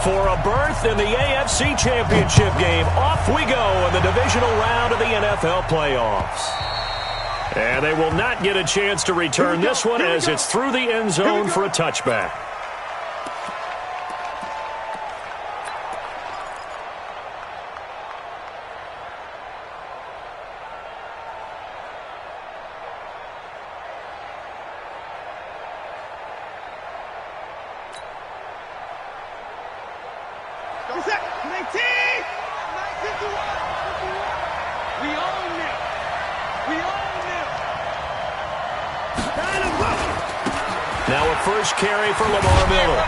For a berth in the AFC Championship game, off we go in the divisional round of the NFL playoffs. And they will not get a chance to return this one as it's through the end zone for a touchback. Now a first carry for Lamar Miller.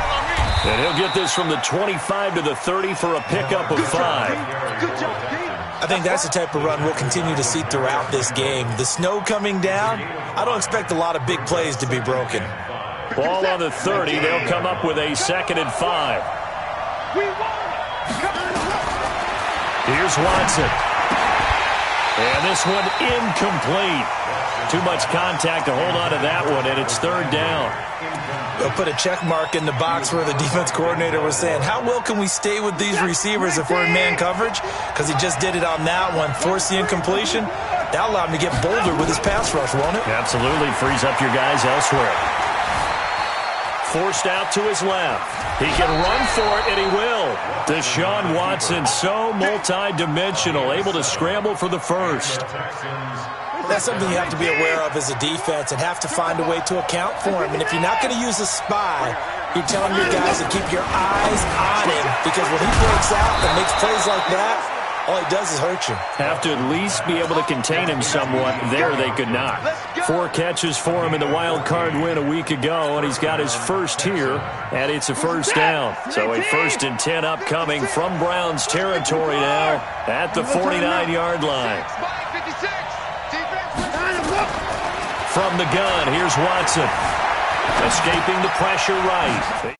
And he'll get this from the 25 to the 30 for a pickup of 5. I think that's the type of run we'll continue to see throughout this game. The snow coming down, I don't expect a lot of big plays to be broken. Ball on the 30. They'll come up with a 2nd and 5. Here's Watson. And this one incomplete. Too much contact to hold on to that one, and it's 3rd down. They'll put a check mark in the box where the defense coordinator was saying, how well can we stay with these receivers if we're in man coverage? Because he just did it on that one, force the incompletion. That'll allow him to get bolder with his pass rush, won't it? Absolutely, frees up your guys elsewhere. Forced out to his left. He can run for it, and he will. Deshaun Watson, so multi-dimensional, able to scramble for the first. That's something you have to be aware of as a defense and have to find a way to account for him. And if you're not going to use a spy, you're telling your guys to keep your eyes on him, because when he breaks out and makes plays like that, all he does is hurt you. Have to at least be able to contain him somewhat. There they could not. 4 catches for him in the wild card win a week ago, and he's got his first here, and it's a first down. So a 1st and 10 upcoming from Browns territory now at the 49-yard line. From the gun, here's Watson. Escaping the pressure right.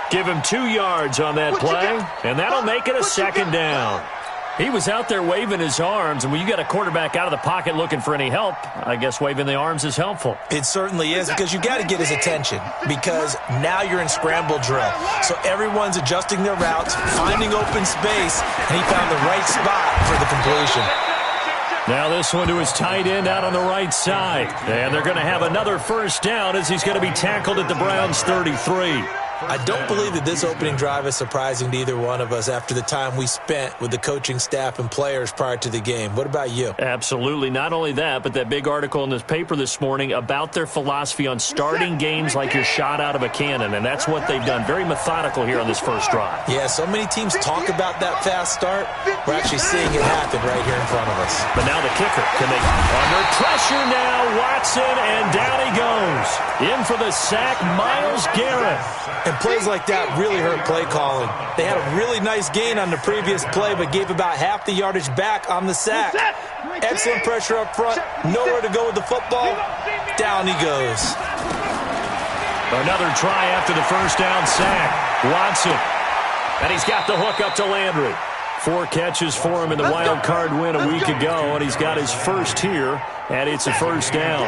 Give him 2 yards on that play, and that'll make it a 2nd down. He was out there waving his arms, and when you got a quarterback out of the pocket looking for any help, I guess waving the arms is helpful. It certainly is, because you got to get his attention, because now you're in scramble drill. So everyone's adjusting their routes, finding open space, and he found the right spot for the completion. Now this one to his tight end out on the right side. And they're going to have another first down as he's going to be tackled at the Browns' 33. I don't believe that this opening drive is surprising to either one of us after the time we spent with the coaching staff and players prior to the game. What about you? Absolutely. Not only that, but that big article in this paper this morning about their philosophy on starting games like you're shot out of a cannon, and that's what they've done. Very methodical here on this first drive. Yeah, so many teams talk about that fast start. We're actually seeing it happen right here in front of us. But now the kicker. Can they under pressure now? Watson, and down he goes. In for the sack, Myles Garrett. And plays like that really hurt play calling. They had a really nice gain on the previous play, but gave about half the yardage back on the sack. Excellent pressure up front. Nowhere to go with the football. Down he goes. Another try after the first down sack. Watson. And he's got the hook up to Landry. 4 catches for him in the wild card win a week ago, and he's got his first here, and it's a first down.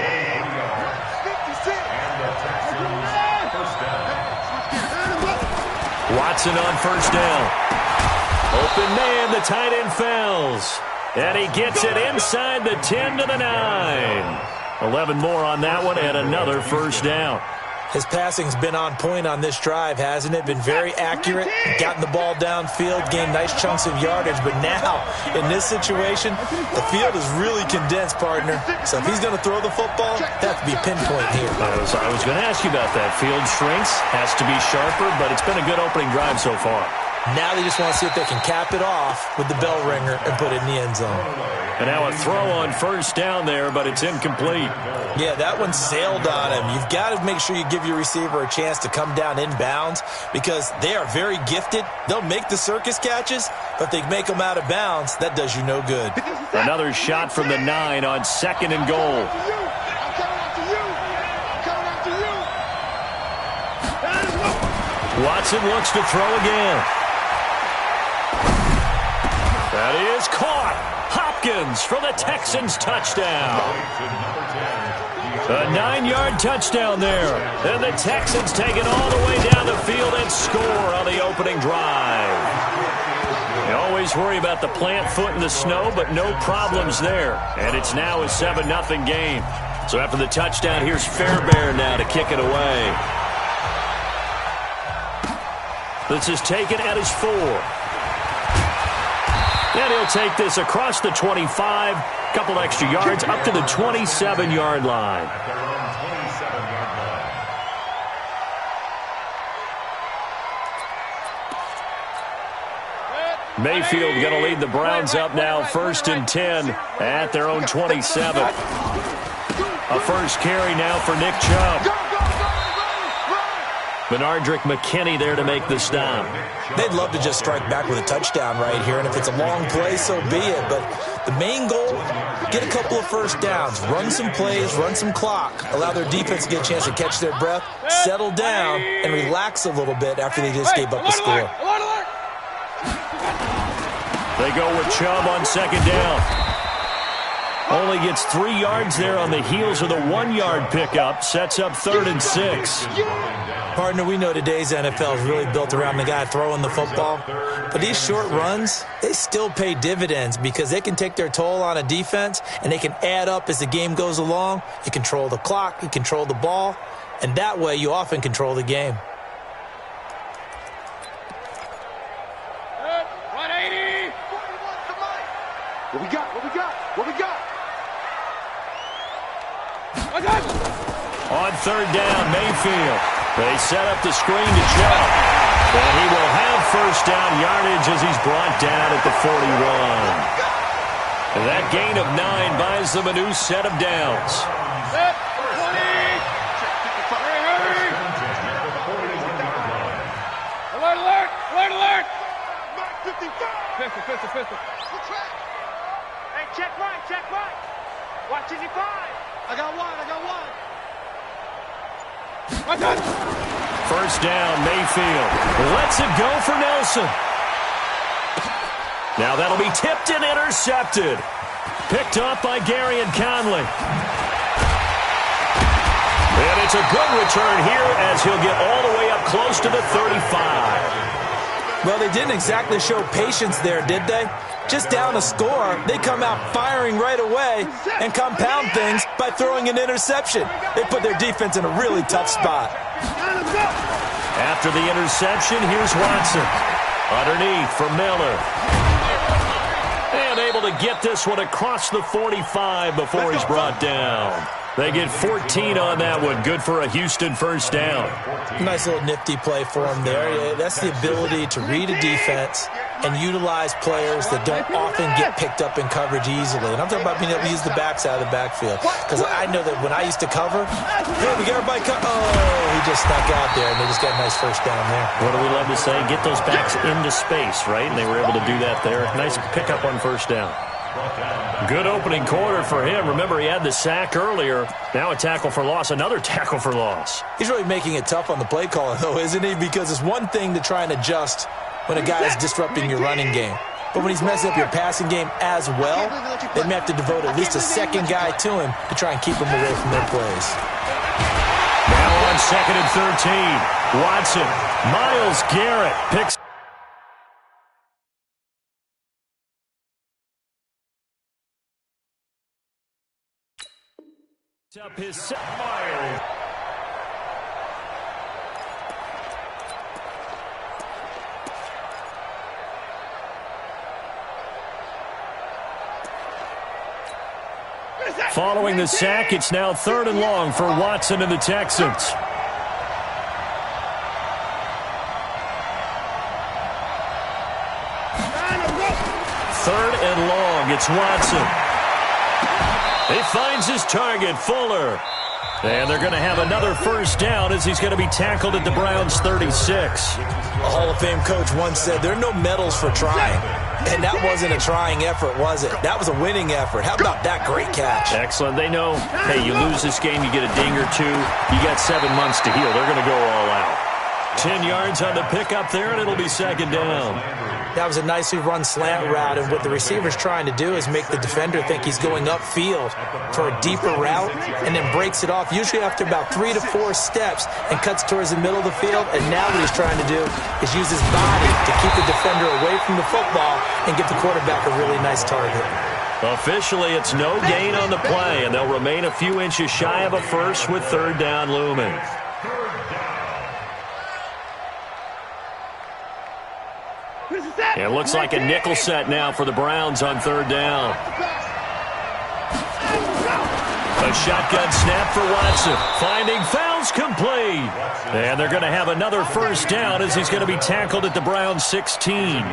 Watson on first down. Open man, the tight end fells. And he gets it inside the 10 to the 9. 11 more on that one, and another first down. His passing's been on point on this drive, hasn't it? Been very accurate, gotten the ball downfield, gained nice chunks of yardage. But now, in this situation, the field is really condensed, partner. So if he's going to throw the football, that has to be pinpoint here. I was going to ask you about that. Field shrinks, has to be sharper, but it's been a good opening drive so far. Now they just want to see if they can cap it off with the bell ringer and put it in the end zone. And now a throw on first down there, but it's incomplete. Yeah, that one sailed on him. You've got to make sure you give your receiver a chance to come down inbounds because they are very gifted. They'll make the circus catches, but if they make them out of bounds, that does you no good. Another shot from the 9 on 2nd and goal. Watson looks to throw again. That is caught. Hopkins for the Texans touchdown. A 9-yard touchdown there. And the Texans take it all the way down the field and score on the opening drive. You always worry about the plant foot in the snow, but no problems there. And it's now a 7-0 game. So after the touchdown, here's Fairbairn now to kick it away. This is taken at his 4. And he'll take this across the 25, couple extra yards, up to the 27-yard line. Mayfield going to lead the Browns up now, 1st and 10 at their own 27. A first carry now for Nick Chubb. Benardrick McKinney there to make the stop. They'd love to just strike back with a touchdown right here, and if it's a long play, so be it. But the main goal, get a couple of first downs, run some plays, run some clock, allow their defense to get a chance to catch their breath, settle down, and relax a little bit after they just gave up the score. They go with Chubb on 2nd down. Only gets 3 yards there on the heels of the 1-yard pickup. Sets up 3rd and 6. Partner, we know today's NFL is really built around the guy throwing the football. But these short runs, they still pay dividends because they can take their toll on a defense and they can add up as the game goes along. You control the clock, you control the ball, and that way you often control the game. 180! What we got? What we got? What we got? On 3rd down, Mayfield. They set up the screen to Chubb. And he will have 1st down yardage as he's brought down at the 41. And that gain of 9 buys them a new set of downs. Set, 20! Alert, alert! Alert, alert! 55! Pistol. Hey, check right. Watch as you find. I got one. 1st down, Mayfield. Lets it go for Nelson. Now that'll be tipped and intercepted. Picked up by Gary and Conley. And it's a good return here as he'll get all the way up close to the 35. Well, they didn't exactly show patience there, did they? Just down a score, they come out firing right away and compound things by throwing an interception. They put their defense in a really tough spot. After the interception, here's Watson. Underneath for Miller. And able to get this one across the 45 before he's brought down. They get 14 on that one. Good for a Houston 1st down. Nice little nifty play for him there. That's the ability to read a defense and utilize players that don't often get picked up in coverage easily. And I'm talking about being able to use the backside of the backfield. Because I know that when I used to cover, hey, we got everybody he just snuck out there, and they just got a nice 1st down there. What do we love to say? Get those backs into space, right? And they were able to do that there. Nice pickup on 1st down. Good opening quarter for him. Remember, he had the sack earlier. Now a tackle for loss, another tackle for loss. He's really making it tough on the play caller, though, isn't he? Because it's one thing to try and adjust when a guy is disrupting your running game. But when he's messing up your passing game as well, they may have to devote at least a 2nd guy to him to try and keep him away from their plays. Now on 2nd and 13, Watson. Myles Garrett picks up his Myles. Following the sack, it's now 3rd and long for Watson and the Texans. 3rd and long, it's Watson. He finds his target, Fuller. And they're going to have another 1st down as he's going to be tackled at the Browns' 36. A Hall of Fame coach once said, there are no medals for trying. And that wasn't a trying effort, was it? That was a winning effort. How about that great catch? Excellent. They know, hey, you lose this game, you get a ding or two. You got 7 months to heal. They're going to go all out. 10 yards on the pickup there, and it'll be second down. That was a nicely run slant route, and what the receiver's trying to do is make the defender think he's going upfield for a deeper route and then breaks it off, usually after about 3 to 4 steps, and cuts towards the middle of the field. And now what he's trying to do is use his body to keep the defender away from the football and get the quarterback a really nice target. Officially, it's no gain on the play, and they'll remain a few inches shy of a first with third down looming. It looks like a nickel set now for the Browns on third down. A shotgun snap for Watson. Finding fouls complete. And they're going to have another first down as he's going to be tackled at the Browns 16.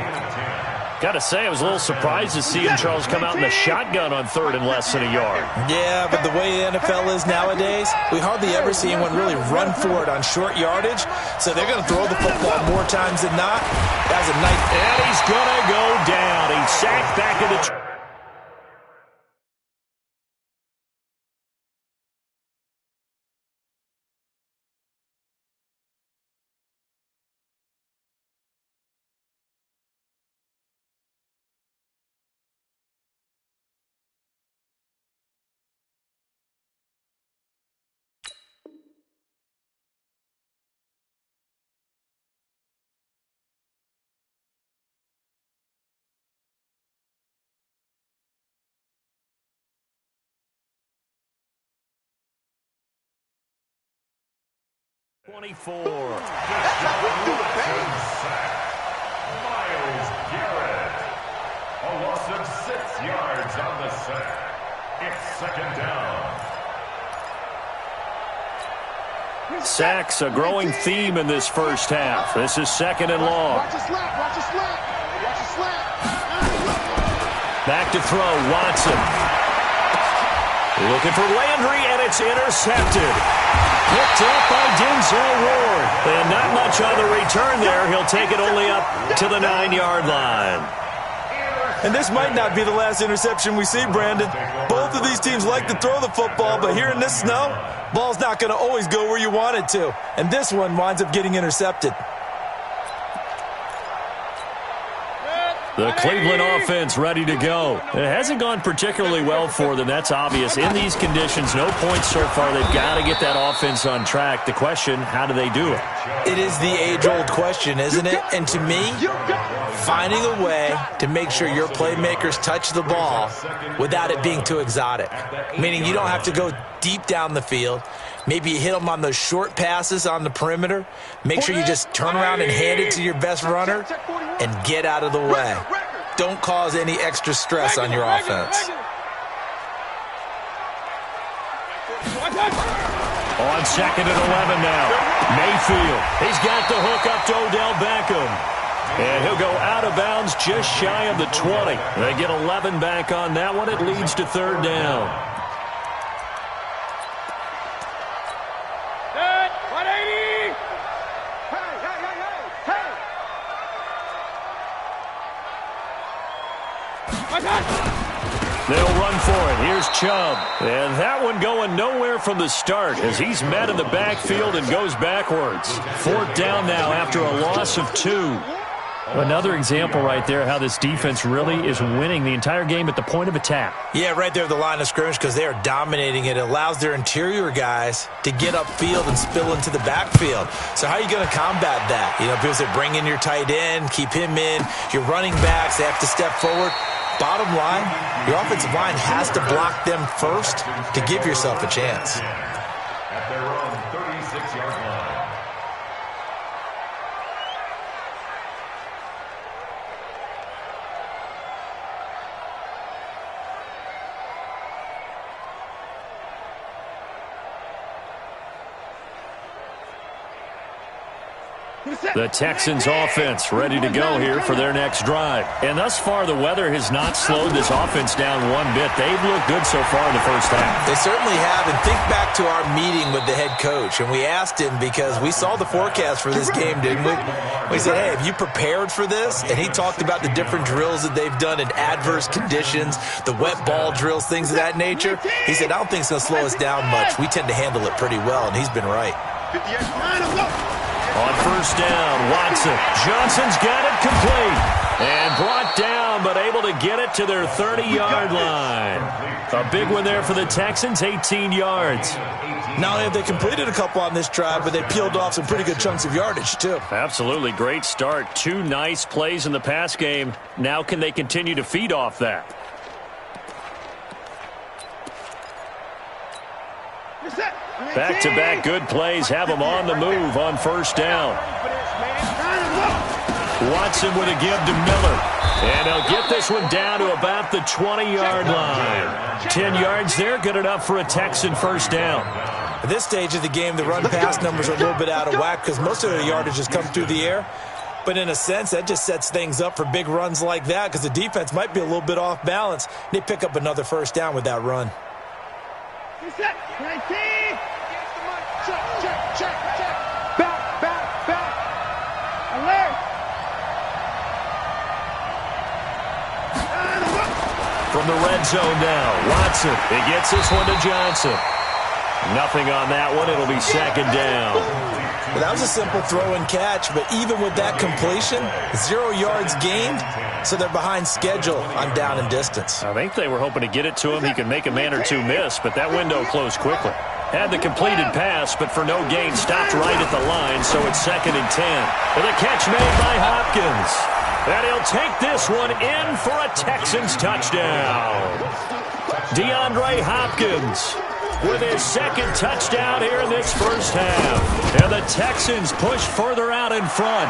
Got to say, I was a little surprised to see him, Charles, come out in the shotgun on third and less than a yard. Yeah, but the way the NFL is nowadays, we hardly ever see anyone really run for it on short yardage. So they're going to throw the football more times than not. That was a nice... And he's going to go down. He's sacked back in the... That's how we do it, baby. Myles Garrett. A loss of 6 yards on the sack. It's second down. Sacks, a growing theme in this first half. This is second and long. Watch the slap, watch the slap. Watch the slap. Back to throw, Watson. Looking for Landry, and it's intercepted. Picked up by Denzel Ward. And not much on the return there. He'll take it only up to the 9-yard line. And this might not be the last interception we see, Brandon. Both of these teams like to throw the football, but here in this snow, ball's not going to always go where you want it to. And this one winds up getting intercepted. The Cleveland offense ready to go. It hasn't gone particularly well for them. That's obvious. In these conditions, no points so far. They've got to get that offense on track. The question, how do they do it? It is the age-old question, isn't it? And to me, finding a way to make sure your playmakers touch the ball without it being too exotic. Meaning you don't have to go deep down the field. Maybe you hit them on those short passes on the perimeter. Make sure you just turn around and hand it to your best runner and get out of the way. Don't cause any extra stress on your offense. On second and 11 now. Mayfield. He's got the hook up to Odell Beckham. And he'll go out of bounds just shy of the 20. They get 11 back on that one. It leads to third down. They'll run for it. Here's Chubb. And that one going nowhere from the start as he's met in the backfield and goes backwards. Fourth down now after a loss of 2. Another example right there how this defense really is winning the entire game at the point of attack. Yeah, right there at the line of scrimmage because they are dominating it. It allows their interior guys to get upfield and spill into the backfield. So how are you going to combat that? You know, people say bring in your tight end, keep him in. Your running backs, they have to step forward. Bottom line, your offensive line has to block them first to give yourself a chance. At their own 36-yard line. The Texans offense ready to go here for their next drive. And thus far, the weather has not slowed this offense down one bit. They've looked good so far in the first half. They certainly have. And think back to our meeting with the head coach. And we asked him because we saw the forecast for this game, didn't we? We said, hey, have you prepared for this? And he talked about the different drills that they've done in adverse conditions, the wet ball drills, things of that nature. He said, I don't think it's going to slow us down much. We tend to handle it pretty well, and he's been right. 58, 9, On first down, Watson. Johnson's got it complete. And brought down, but able to get it to their 30-yard line. A big one there for the Texans, 18 yards. Not only have they completed a couple on this drive, but they peeled off some pretty good chunks of yardage, too. Absolutely great start. 2 nice plays in the pass game. Now can they continue to feed off that? Back-to-back good plays have them on the move on first down. Watson with a give to Miller. And they'll get this one down to about the 20-yard line. 10 yards there, good enough for a Texan first down. At this stage of the game, the run-pass numbers are a little bit out of whack because most of their yardage has come through the air. But in a sense, that just sets things up for big runs like that because the defense might be a little bit off balance. They pick up another first down with that run. From the red zone now, Watson. He gets this one to Johnson. Nothing on that one. It'll be second down. Well, that was a simple throw and catch, but even with that completion, 0 yards gained, so they're behind schedule on down and distance. I think they were hoping to get it to him. He could make a man or two miss, but that window closed quickly. Had the completed pass, but for no gain, stopped right at the line, so it's second and 10. With a catch made by Hopkins. And he'll take this one in for a Texans touchdown. DeAndre Hopkins with his second touchdown here in this first half. And the Texans push further out in front.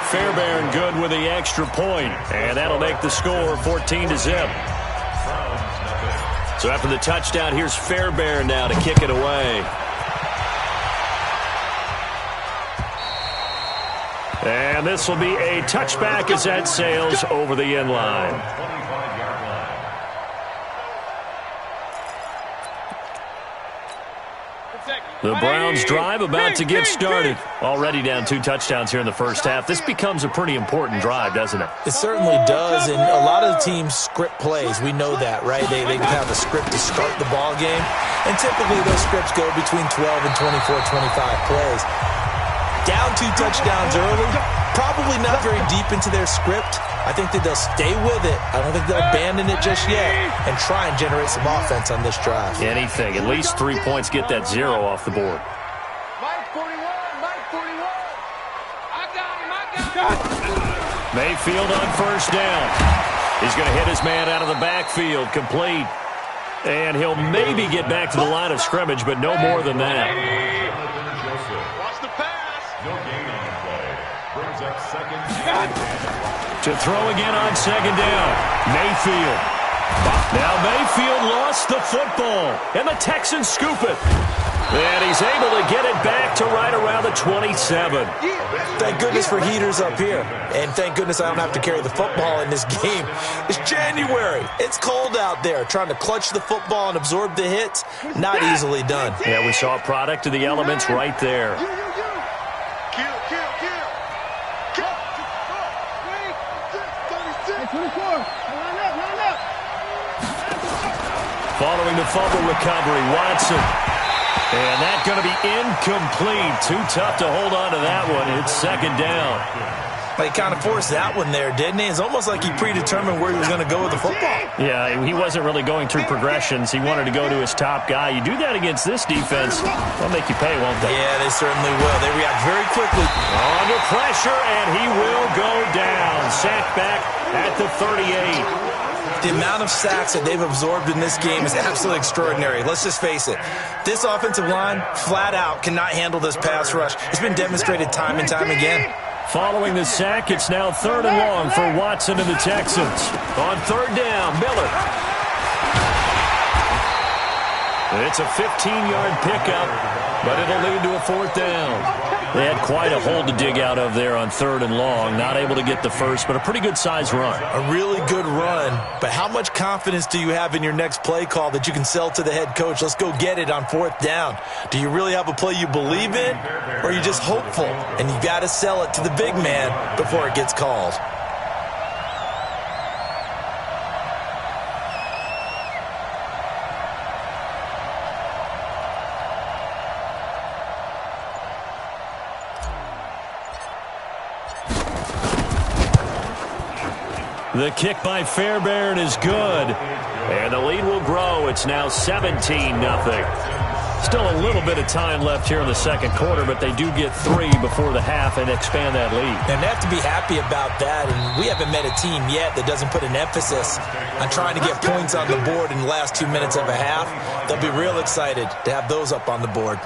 Fairbairn good with the extra point. And that'll make the score 14-0. So after the touchdown, here's Fairbairn now to kick it away. And this will be a touchback as that sails over the end line. The Browns drive about to get started. Already down 2 touchdowns here in the first half. This becomes a pretty important drive, doesn't it? It certainly does, and a lot of the teams script plays. We know that, right? They have a script to start the ball game, and typically those scripts go between 12 and 24, 25 plays. Down 2 touchdowns early, probably not very deep into their script. I think that they'll stay with it. I don't think they'll abandon it just yet and try and generate some offense on this drive. Anything. At least 3 points, get that 0 off the board. Mike 41, Mike 41. I got him. Mayfield on first down. He's going to hit his man out of the backfield, complete. And he'll maybe get back to the line of scrimmage, but no more than that. Watch the pass. No gain on the play. Brings up second down. To throw again on second down. Mayfield. Now Mayfield lost the football. And the Texans scoop it. And he's able to get it back to right around the 27. Thank goodness for heaters up here. And thank goodness I don't have to carry the football in this game. It's January. It's cold out there. Trying to clutch the football and absorb the hits, not easily done. Yeah, we saw a product of the elements right there. Following the fumble recovery, Watson. And that's going to be incomplete. Too tough to hold on to that one. It's second down. He kind of forced that one there, didn't he? It's almost like he predetermined where he was going to go with the football. Yeah, he wasn't really going through progressions. He wanted to go to his top guy. You do that against this defense, they'll make you pay, won't they? Yeah, they certainly will. They react very quickly. Under pressure, and he will go down. Sacked back at the 38. The amount of sacks that they've absorbed in this game is absolutely extraordinary. Let's just face it. This offensive line, flat out, cannot handle this pass rush. It's been demonstrated time and time again. Following the sack, it's now 3rd and long for Watson and the Texans. On 3rd down, Miller. It's a 15-yard pickup, but it'll lead to a 4th down. They had quite a hole to dig out of there on 3rd and long. Not able to get the first, but a pretty good-sized run. A really good run, but how much confidence do you have in your next play call that you can sell to the head coach? Let's go get it on 4th down. Do you really have a play you believe in, or are you just hopeful? And you got to sell it to the big man before it gets called. The kick by Fairbairn is good. And the lead will grow. It's now 17-0. Still a little bit of time left here in the second quarter, but they do get 3 before the half and expand that lead. And they have to be happy about that. And we haven't met a team yet that doesn't put an emphasis on trying to get points on the board in the last 2 minutes of a half. They'll be real excited to have those up on the board.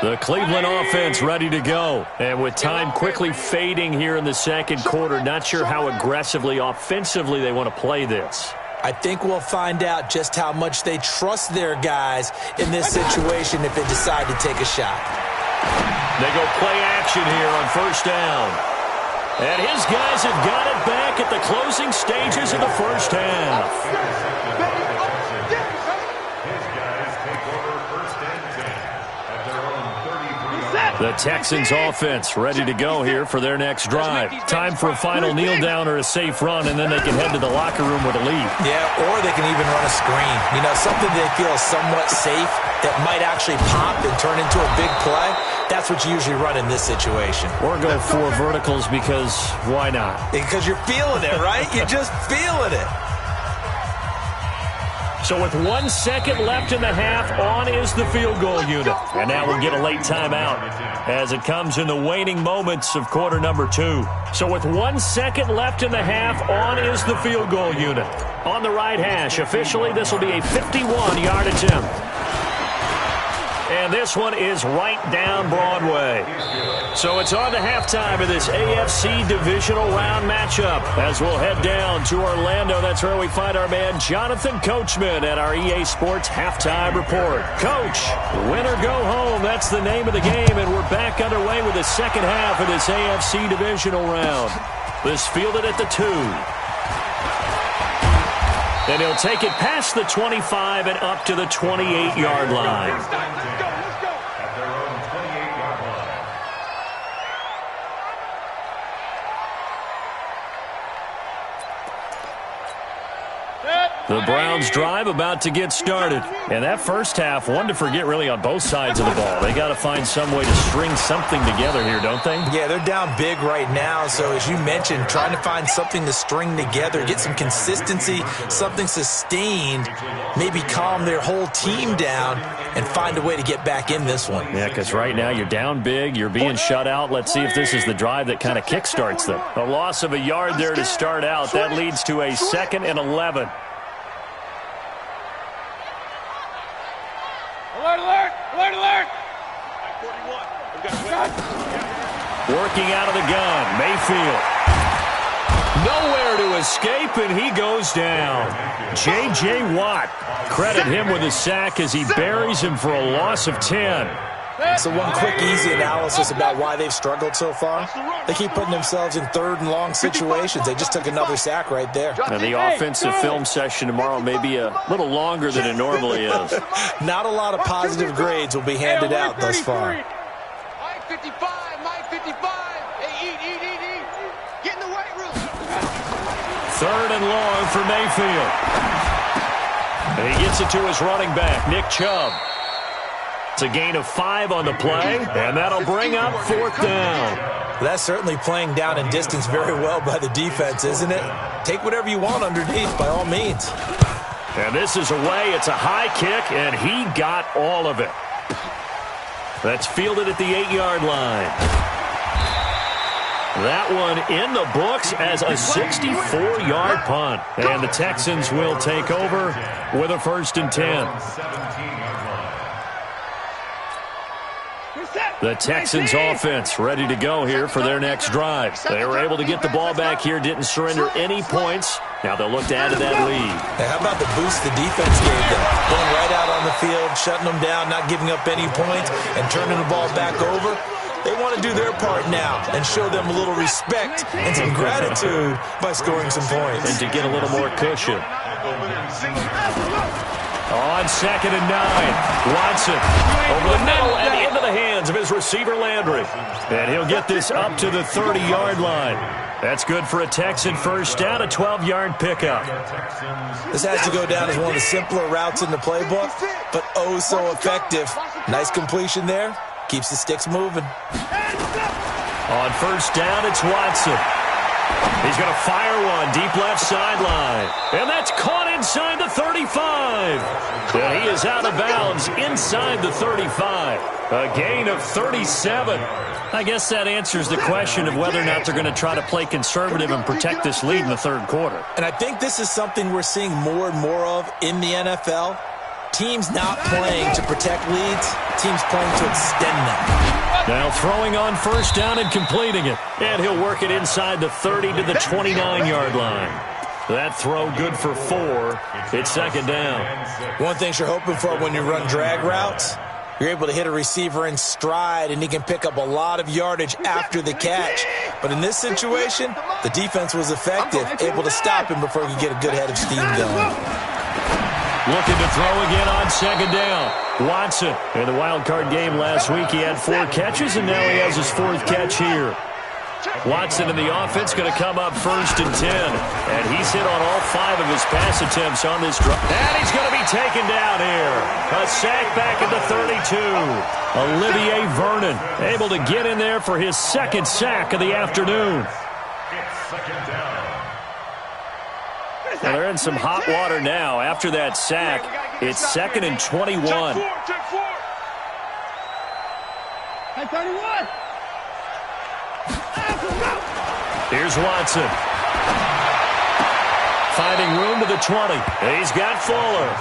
The Cleveland offense ready to go. And with time quickly fading here in the second quarter, not sure how aggressively, offensively they want to play this. I think we'll find out just how much they trust their guys in this situation if they decide to take a shot. They go play action here on first down. And his guys have got it back at the closing stages of the first half. The Texans offense ready to go here for their next drive. Time for a final kneel down or a safe run, and then they can head to the locker room with a lead. Yeah, or they can even run a screen. You know, something they feel is somewhat safe that might actually pop and turn into a big play. That's what you usually run in this situation. Or go 4 verticals because why not? Because you're feeling it, right? You're just feeling it. So with 1 second left in the half, on is the field goal unit. And now we'll get a late timeout as it comes in the waning moments of quarter number 2. So with 1 second left in the half, on is the field goal unit. On the right hash, officially this will be a 51-yard attempt. And this one is right down Broadway. So it's on to halftime of this AFC divisional round matchup as we'll head down to Orlando. That's where we find our man Jonathan Coachman at our EA Sports Halftime Report. Coach, win or go home, that's the name of the game, and we're back underway with the second half of this AFC divisional round. This fielded at the 2. And he'll take it past the 25 and up to the 28-yard line. The Browns drive about to get started. And that first half, one to forget really on both sides of the ball. They got to find some way to string something together here, don't they? Yeah, they're down big right now. So as you mentioned, trying to find something to string together, get some consistency, something sustained, maybe calm their whole team down and find a way to get back in this one. Yeah, because right now you're down big, you're being shut out. Let's see if this is the drive that kind of kickstarts them. A loss of a yard there to start out. That leads to a 2nd and 11. Alert, alert! Alert, alert! Working out of the gun, Mayfield. Nowhere to escape, and he goes down. J.J. Watt, credit him with a sack as he buries him for a loss of 10. So one quick, easy analysis about why they've struggled so far. They keep putting themselves in 3rd and long situations. They just took another sack right there. And the offensive film session tomorrow may be a little longer than it normally is. Not a lot of positive grades will be handed out thus far. Mike 55, Mike 55. Hey, eat. Get in the weight room. 3rd and long for Mayfield. And he gets it to his running back, Nick Chubb. It's a gain of 5 on the play, and that'll bring up 4th down. That's certainly playing down and distance very well by the defense, isn't it? Take whatever you want underneath, by all means. And this is away. It's a high kick, and he got all of it. That's fielded at the 8-yard line. That one in the books as a 64-yard punt. And the Texans will take over with a 1st and 10. The Texans offense ready to go here for their next drive. They were able to get the ball back here, didn't surrender any points. Now they'll look to add to that lead. Hey, how about the boost the defense gave them? Going right out on the field, shutting them down, not giving up any points, and turning the ball back over. They want to do their part now and show them a little respect and some gratitude by scoring some points. And to get a little more cushion. On 2nd and 9, Watson over the middle and into the the hands of his receiver, Landry. And he'll get this up to the 30-yard line. That's good for a Texan first down, a 12-yard pickup. This has to go down as one of the simpler routes in the playbook, but oh so effective. Nice completion there. Keeps the sticks moving. On first down, it's Watson. He's going to fire one deep left sideline. And that's caught inside the 35. And he is out of bounds inside the 35. A gain of 37. I guess that answers the question of whether or not they're going to try to play conservative and protect this lead in the third quarter. And I think this is something we're seeing more and more of in the NFL. Teams not playing to protect leads, teams playing to extend them. Now throwing on first down and completing it. And he'll work it inside the 30 to the 29-yard line. That throw good for 4. It's second down. One thing you're hoping for when you run drag routes, you're able to hit a receiver in stride, and he can pick up a lot of yardage after the catch. But in this situation, the defense was effective, able to stop him before he could get a good head of steam going. Looking to throw again on second down. Watson. In the wild card game last week, he had 4 catches, and now he has his 4th catch here. Watson in the offense going to come up first and 10. And he's hit on all 5 of his pass attempts on this drive. And he's going to be taken down here. A sack back at the 32. Olivier Vernon able to get in there for his 2nd sack of the afternoon. Well, they're in some hot water now. After that sack, it's 2nd and 21. Here's Watson. Finding room to the 20. He's got Fuller.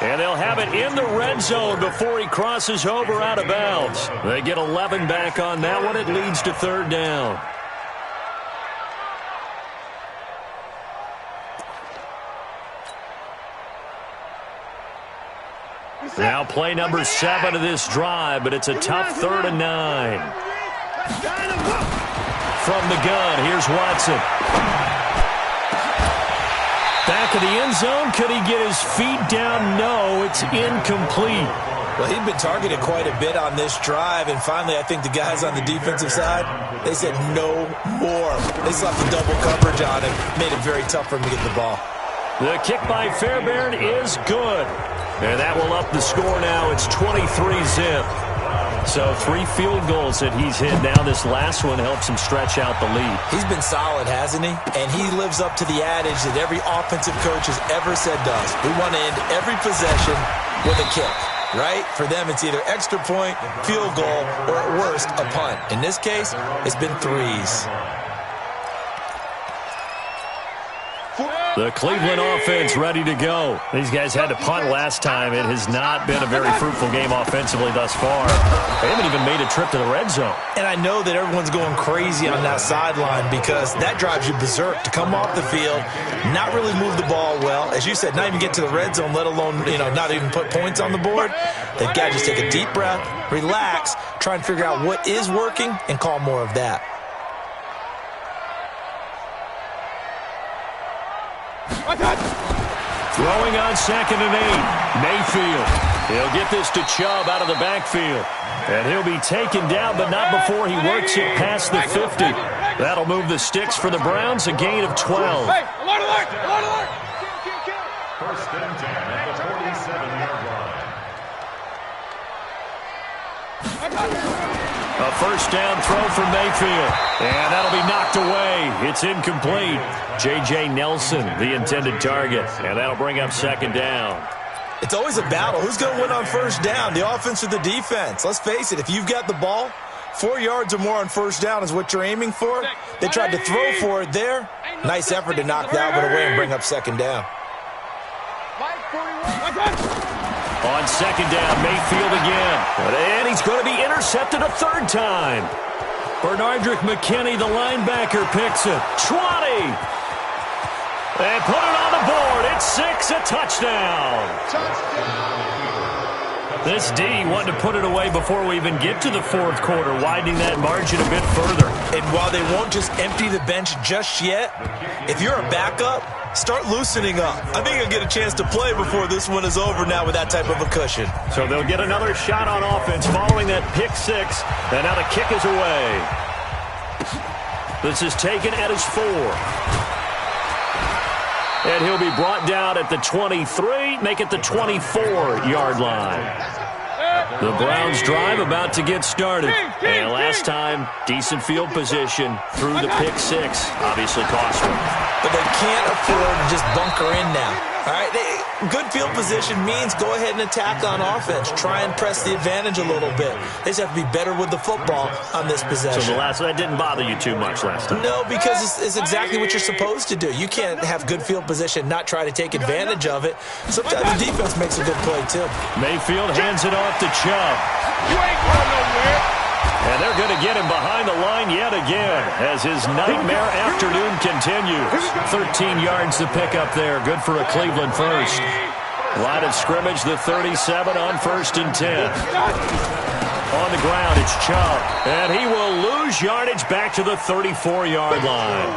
And they'll have it in the red zone before he crosses over out of bounds. They get 11 back on that one. It leads to third down. Now play number 7 of this drive, but it's a tough 3rd and 9. From the gun, here's Watson. Back of the end zone. Could he get his feet down? No, it's incomplete. Well, he'd been targeted quite a bit on this drive, and finally I think the guys on the defensive side, they said no more. They slapped the double coverage on him, made it very tough for him to get the ball. The kick by Fairbairn is good. And that will up the score now. It's 23-zip. So 3 field goals that he's hit now. This last one helps him stretch out the lead. He's been solid, hasn't he? And he lives up to the adage that every offensive coach has ever said to us. We want to end every possession with a kick, right? For them, it's either extra point, field goal, or at worst, a punt. In this case, it's been 3s. The Cleveland offense ready to go. These guys had to punt last time. It has not been a very fruitful game offensively thus far. They haven't even made a trip to the red zone. And I know that everyone's going crazy on that sideline because that drives you berserk to come off the field, not really move the ball well. As you said, not even get to the red zone, let alone, not even put points on the board. They've got to just take a deep breath, relax, try and figure out what is working, and call more of that. Throwing on 2nd and 8. Mayfield. He'll get this to Chubb out of the backfield. And he'll be taken down, but not before he works it past the 50. That'll move the sticks for the Browns, a gain of 12. Hey, alert, alert, alert, alert. First and 10 at the 47-yard line. A first down throw from Mayfield. And that'll be knocked away. It's incomplete. J.J. Nelson, the intended target. And that'll bring up 2nd down. It's always a battle. Who's going to win on first down, the offense or the defense? Let's face it, if you've got the ball, 4 yards or more on first down is what you're aiming for. They tried to throw for it there. Nice effort to knock that one away and bring up 2nd down. On 2nd down, Mayfield again. And he's going to be intercepted a 3rd time. Bernardrick McKinney, the linebacker, picks it. 20. And put it on the board. It's 6, a touchdown. This D wanted to put it away before we even get to the 4th quarter, widening that margin a bit further. And while they won't just empty the bench just yet, if you're a backup, start loosening up. I think he'll get a chance to play before this one is over now with that type of a cushion. So they'll get another shot on offense following that pick six. And now the kick is away. This is taken at his 4. And he'll be brought down at the 23, make it the 24-yard line. The Browns drive about to get started. And last time, decent field position through the pick six. Obviously cost them. But they can't afford to just bunker in now. All right, good field position means go ahead and attack on offense. Try and press the advantage a little bit. They just have to be better with the football on this possession. So that didn't bother you too much last time? No, because it's exactly what you're supposed to do. You can't have good field position, not try to take advantage of it. Sometimes the defense makes a good play, too. Mayfield hands it off to Chubb. You ain't going nowhere. And they're going to get him behind the line yet again as his nightmare afternoon continues. 13 yards to pick up there. Good for a Cleveland first. Line of scrimmage, the 37 on 1st and 10. On the ground, it's Chubb. And he will lose yardage back to the 34-yard line.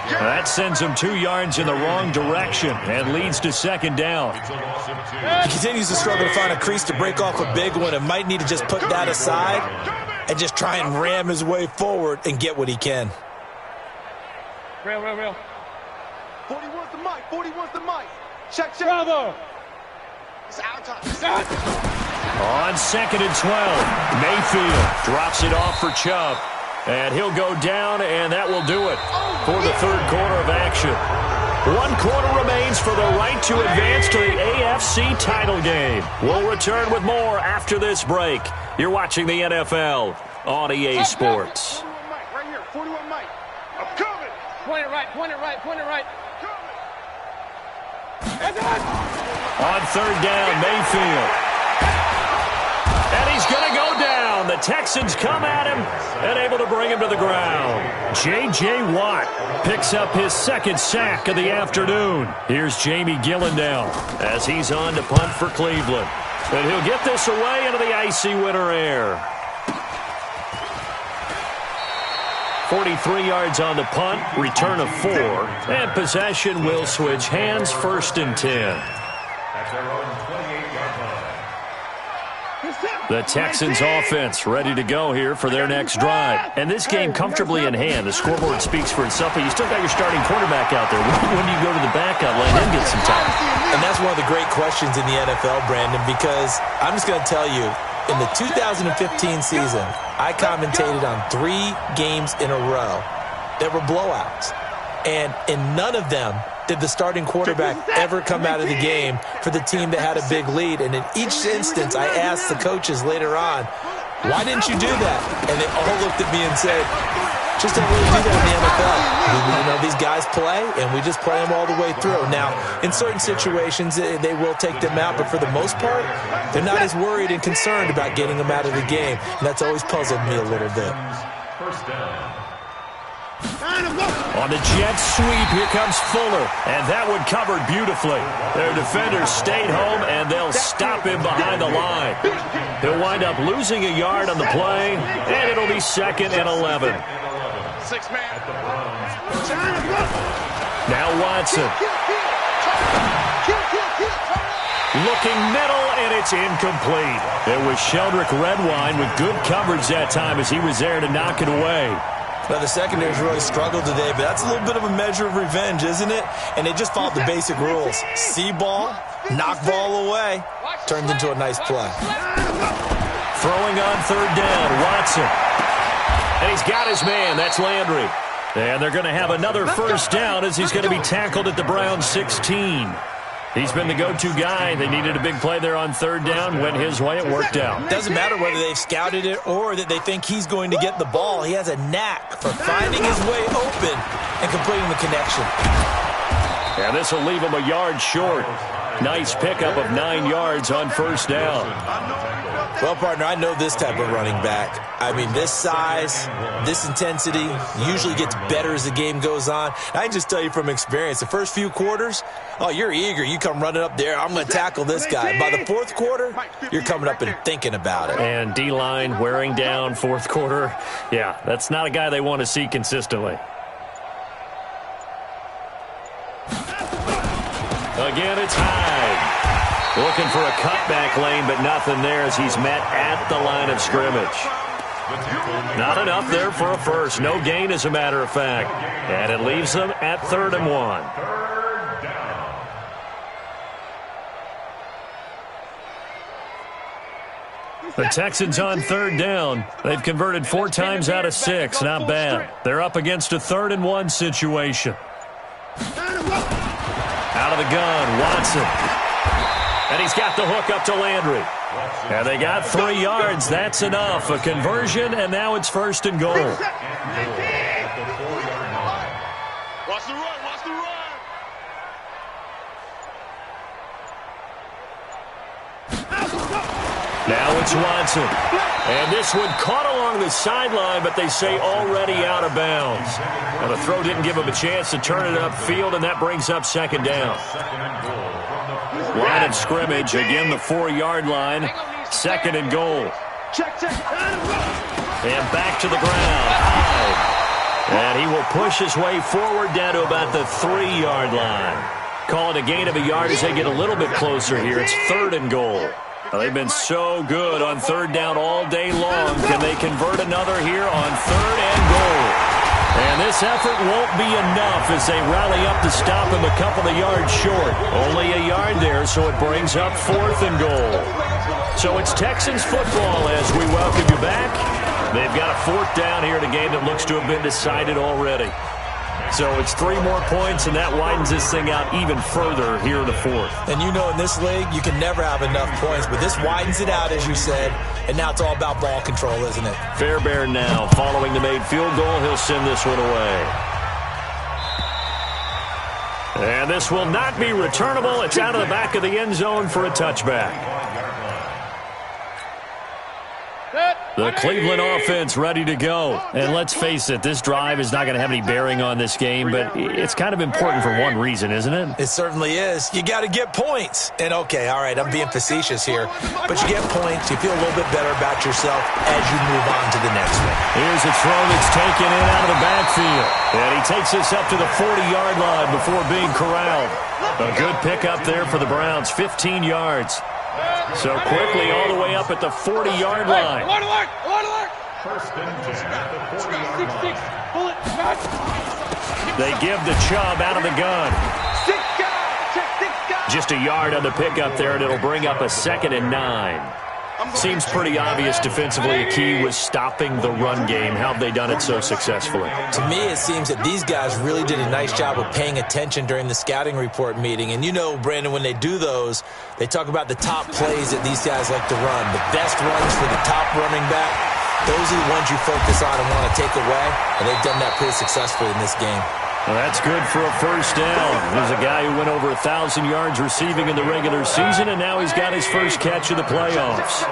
That sends him 2 yards in the wrong direction and leads to 2nd down. He continues to struggle to find a crease to break off a big one and might need to just put that aside and just try and ram his way forward and get what he can. Real. 41's the mic. 41's the mic. Check. Bravo. It's our time. On 2nd and 12, Mayfield drops it off for Chubb. And he'll go down, and that will do it for the 3rd quarter of action. 1 quarter remains for the right to advance to the AFC title game. We'll return with more after this break. You're watching the NFL on EA Sports. 41 mic, right here. 41 mic. I'm coming. Point it right. On 3rd down, Mayfield. And he's going to go down. The Texans come at him and able to bring him to the ground. J.J. Watt picks up his 2nd sack of the afternoon. Here's Jamie Gillandale as he's on to punt for Cleveland. And he'll get this away into the icy winter air. 43 yards on the punt, return of 4, and possession will switch hands, 1st and 10. The Texans offense ready to go here for their next drive. And this game comfortably in hand. The scoreboard speaks for itself, but you still got your starting quarterback out there. When do you go to the backup, let him get some time? And that's one of the great questions in the NFL, Brandon, because I'm just going to tell you, in the 2015 season, I commentated on 3 games in a row that were blowouts. And in none of them did the starting quarterback ever come out of the game for the team that had a big lead. And in each instance, I asked the coaches later on, why didn't you do that? And they all looked at me and said, just don't really do that in the NFL. You know, these guys play, and we just play them all the way through. Now, in certain situations, they will take them out, but for the most part, they're not as worried and concerned about getting them out of the game. And that's always puzzled me a little bit. First down. On the jet sweep, here comes Fuller, and that one covered beautifully. Their defenders stayed home, and they'll stop him behind the line. He'll wind up losing a yard on the play, and it'll be 2nd and 11. 6 man. Now Watson. Looking middle, and it's incomplete. It was Sheldrick Redwine with good coverage that time as he was there to knock it away. Now, the secondary's really struggled today, but that's a little bit of a measure of revenge, isn't it? And they just followed the basic rules. See ball, knock ball away, turned into a nice play. Throwing on 3rd down, Watson. And he's got his man, that's Landry. And they're going to have another 1st down as he's going to be tackled at the Browns 16. He's been the go-to guy. They needed a big play there on 3rd down. Went his way. It worked out. Doesn't matter whether they've scouted it or that they think he's going to get the ball. He has a knack for finding his way open and completing the connection. And this will leave him a yard short. Nice pickup of 9 yards on 1st down. Well, partner, I know this type of running back. I mean, this size, this intensity usually gets better as the game goes on. I can just tell you from experience, the first few quarters, oh, you're eager. You come running up there, I'm going to tackle this guy. By the 4th quarter, you're coming up and thinking about it. And D-line wearing down 4th quarter. Yeah, that's not a guy they want to see consistently. Looking for a cutback lane, but nothing there as he's met at the line of scrimmage. Not enough there for a first. No gain, as a matter of fact. And it leaves them at 3rd and 1. The Texans on 3rd down. They've converted 4 times out of 6. Not bad. They're up against a 3rd and 1 situation. Out of the gun, Watson. And he's got the hook up to Landry. And they got 3 yards. That's enough. A conversion, and now it's 1st and goal. Watch the run. Watch the run. Now it's Watson. And this one caught along the sideline, but they say already out of bounds. Now the throw didn't give him a chance to turn it upfield, and that brings up 2nd down. Line of scrimmage, again the 4-yard line. 2nd and goal. And back to the ground. High. And he will push his way forward down to about the 3-yard line. Call it a gain of a yard as they get a little bit closer here. It's 3rd and goal. Well, they've been so good on 3rd down all day long. Can they convert another here on 3rd and goal? And this effort won't be enough as they rally up to stop him a couple of yards short. Only a yard there, so it brings up 4th and goal. So it's Texans football as we welcome you back. They've got a 4th down here in a game that looks to have been decided already. So it's 3 more points, and that widens this thing out even further here in the 4th. And you know in this league, you can never have enough points, but this widens it out, as you said, and now it's all about ball control, isn't it? Fairbairn now, following the made field goal, he'll send this one away. And this will not be returnable. It's out of the back of the end zone for a touchback. The Cleveland offense ready to go. And let's face it, this drive is not going to have any bearing on this game, but it's kind of important for one reason, isn't it? It certainly is. You got to get points. And okay, all right, I'm being facetious here, but you get points, you feel a little bit better about yourself as you move on to the next one. Here's a throw that's taken in out of the backfield. And he takes this up to the 40-yard line before being corralled. A good pickup there for the Browns, 15 yards. So quickly all the way up at the 40-yard line. Alert, alert, alert, alert. First and 10 at the 40-yard 6-6, bullet, match. They give the Chubb out of the gun. 6 guys, check 6 guys. Just a yard on the pickup there, and it'll bring up a 2nd and 9. Seems pretty obvious defensively a key was stopping the run game. How have they done it so successfully? To me, it seems that these guys really did a nice job of paying attention during the scouting report meeting. And you know, Brandon, when they do those, they talk about the top plays that these guys like to run. The best runs for the top running back, those are the ones you focus on and want to take away. And they've done that pretty successfully in this game. Well, that's good for a first down. There's a guy who went over 1,000 yards receiving in the regular season, and now he's got his first catch of the playoffs.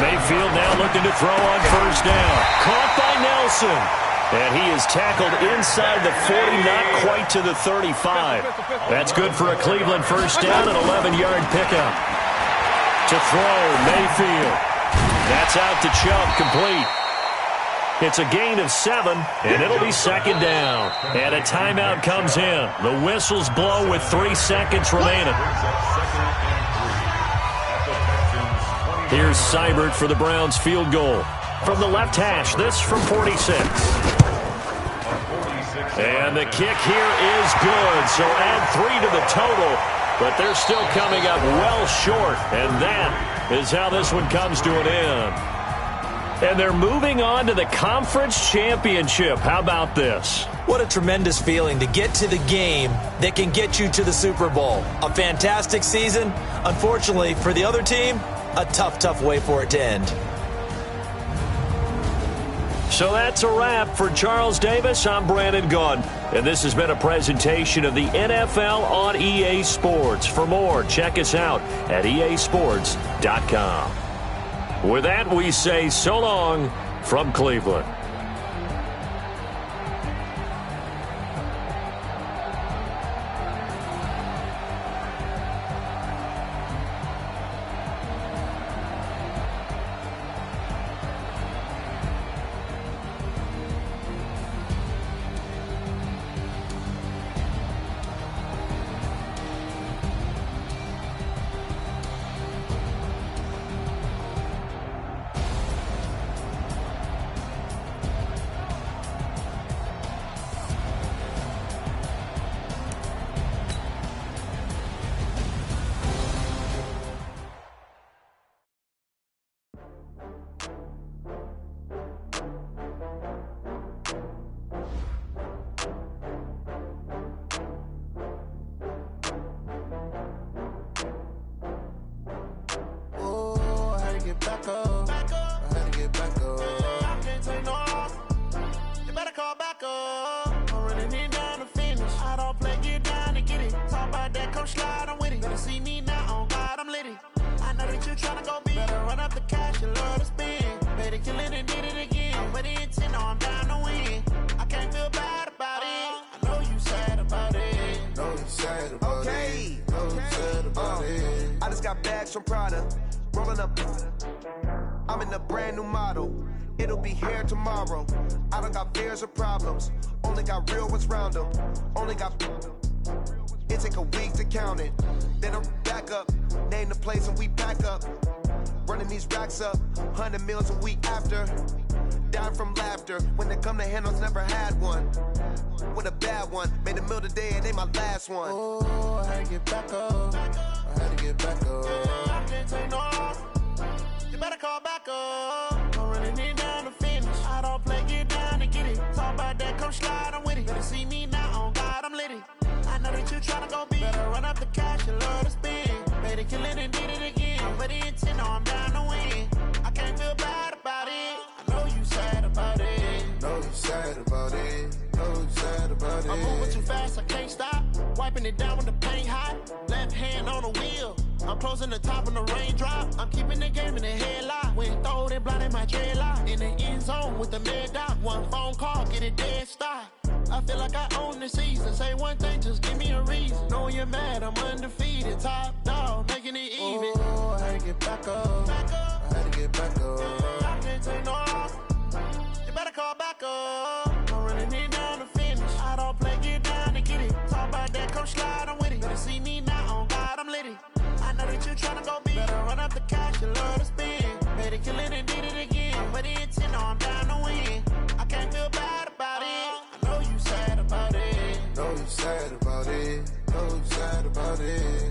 Mayfield now looking to throw on first down. Caught by Nelson. And he is tackled inside the 40, not quite to the 35. That's good for a Cleveland first down, an 11-yard pickup. To throw, Mayfield. That's out to Chubb, complete. It's a gain of 7, and it'll be 2nd down. And a timeout comes in. The whistles blow with 3 seconds remaining. Here's Seibert for the Browns field goal. From the left hash, this from 46. And the kick here is good, so add 3 to the total. But they're still coming up well short, and that is how this one comes to an end. And they're moving on to the conference championship. How about this? What a tremendous feeling to get to the game that can get you to the Super Bowl. A fantastic season. Unfortunately, for the other team, a tough, tough way for it to end. So that's a wrap for Charles Davis. I'm Brandon Gaudin, and this has been a presentation of the NFL on EA Sports. For more, check us out at easports.com. With that, we say so long from Cleveland. up. I'm running it down to finish. I don't play, get down to get it. Talk about that, come slide, I'm with it. Better see me now, on God, I'm litty. I know that you tryna go big. Better run up the cash, you love to spend. Better kill it and did it again. I'm with the intent, no, I'm down to win. I can't feel bad about it. I know you sad about it. Know you sad about it. Know you sad about it. I just got bags from Prada. Rolling up. I'm in a brand new model. It'll be here tomorrow. I don't got fears or problems. Only got real ones round them. Only got. It take a week to count it. Then I'm back up. Name the place and we pack up. Running these racks up. 100 meals a week after. Down from laughter. When they come to handles, never had one. With a bad one. Made a meal today and ain't my last one. Oh, I had to get back up. I had to get back up. I can't take no loss. You better call back up. I'm running it down to finish. I don't play, get down to get it. Talk about that, come slide, I'm with it. Better see me now, on God, I'm litty. I know that you tryna go big. Better run up the cash, you love to spend. Better kill it and did it again. I'm with the intent, no, I'm down to win. I can't feel bad about it. I know you sad about it. Know you sad about it. Know you sad about it. I'm moving too fast, I can't stop. Wiping it down with the paint hot. Left hand on the wheel. I'm closing the top when the raindrop. I'm keeping the game in the headlock. When throw it blind in my dreadlock. In the end zone with the mad dot. One phone call, get it dead stop. I feel like I own the season. Say one thing, just give me a reason. Knowing you're mad, I'm undefeated. Top dog, making it even. Oh, I had to get back up. I had to get back up. I can't take no loss. You better call back up. I'm running it down to finish. I don't play, get down to get it. Talk about that, come slide, I'm with it. Better see me now, on God, I'm litty. I know that you tryna go big. Better run up the cash, you love to spend. Better kill it and did it again. I'm with the intent, no, I'm down to win. I can't feel bad about it. I know you sad about it. Know you sad about it. Know you sad about it.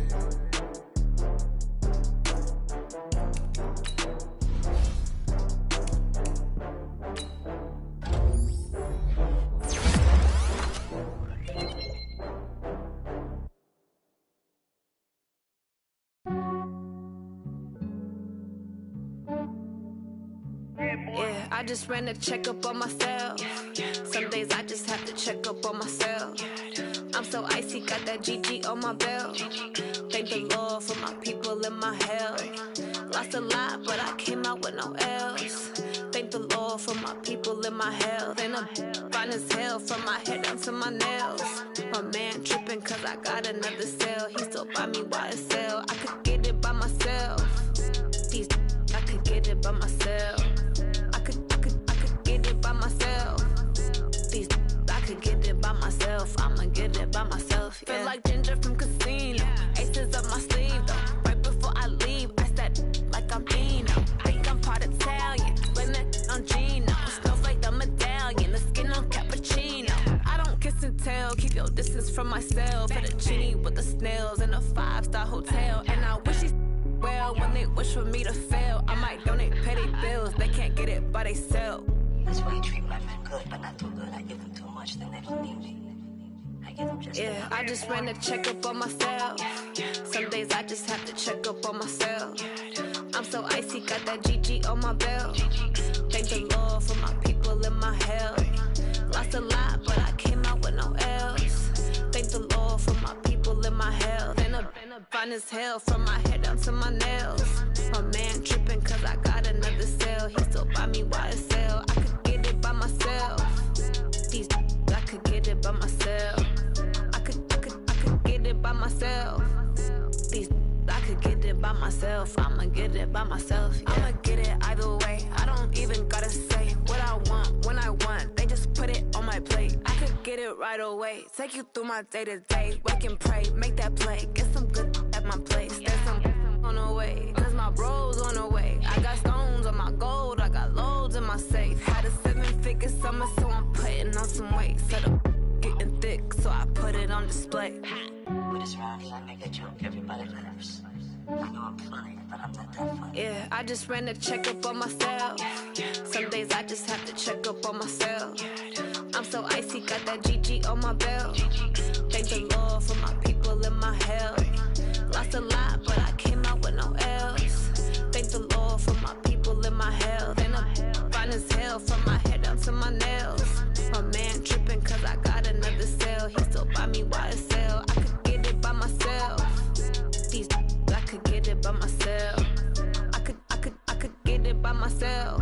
Yeah, I just ran a checkup on myself. Some days I just have to check up on myself. I'm so icy, got that GG on my belt. Thank the Lord for my people in my health. Lost a lot, but I came out with no L's. Thank the Lord for my people in my health. And I'm fine as hell from my head down to my nails. My man tripping cause I got another cell. He still buy me YSL. I could get it by myself. These I could get it by myself. I could get it by myself. These I could get it by myself. I'ma get it by myself. Yeah. Feel like Ginger from Casino. Aces up my sleeve though. Right before I leave, I said like I'm Dino. Think I'm part Italian. Blame that on Gino. Snowflake the medallion. The skin on cappuccino. I don't kiss and tell. Keep your distance from myself. Fettuccine with the snails in a 5-star hotel. And I wish he's well when they wish for me to fail. I might donate petty bills. They can't get it by themselves. That's why you treat my men good, but not too good. I give them too much, then they don't need me. I give them just yeah, I just ran a checkup on myself. Some days I just have to check up on myself. I'm so icy, got that GG on my belt. Thank the Lord for my people in my health. Lost a lot, but I came out with no L's. Thank the Lord for my people in my health. And I'm fine as hell from my head down to my nails. My man tripping cause I got another cell. He still buy me YSL. I could get it by myself. These I could get it by myself. I could get it by myself. These I could get it by myself. I'ma get it by myself. Yeah. I'ma get it either way. I don't even gotta say what I want when I want. They just put it on my plate. I could get it right away. Take you through my day to day. Wake and pray, make that play. Get some good at my place. There's some on the way. Cause my bro's on the way. I got stones on my gold. I got loads in my safe. Had a 7-figure summer, so I'm putting on some weight. Set up getting thick, so I put it on display. With this round here, I make a joke, everybody laughs. I know I'm funny, but I'm not that funny. Yeah, I just ran a checkup on myself. Some days I just have to check up on myself. I'm so icy, got that GG on my belt. Thank the Lord for my people in my health. Lost a lot, but I came out with no L's. Thank the Lord for my people in my health. And I'm fine as hell from my head down to my nails. My man tripping by myself. I could get it by myself.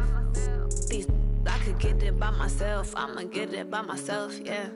These I could get it by myself. I'ma get it by myself, yeah.